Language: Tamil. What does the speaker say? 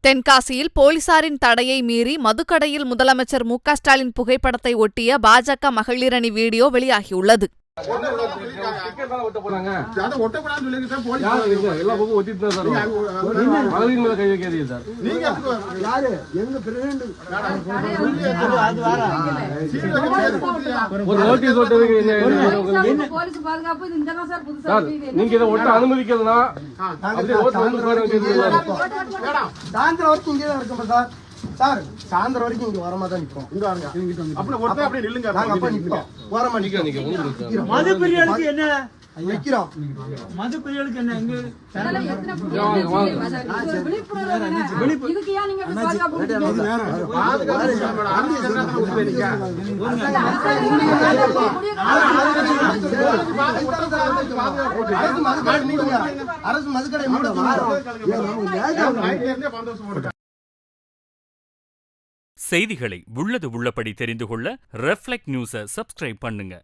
தென்காசியில் போலீசாரின் தடையை மீறி மதுக்கடையில் முதலமைச்சர் மு.க.ஸ்டாலின் புகைப்படத்தை ஒட்டிய பாஜக மகளிரணி வீடியோ வெளியாகியுள்ளது. சார் சாயந்தரம் வரைக்கும் இங்க வரமா தான் நிற்போம். மது பிரியலுக்கு என்ன நிக்கிறோம்? மது பிரியலுக்கு என்ன எங்க அரசு மதுக்கடை மூட. செய்திகளை உள்ளது உள்ளபடி தெரிந்து கொள்ள ரெஃப்ளெக்ட் நியூஸை சப்ஸ்கிரைப் பண்ணுங்க.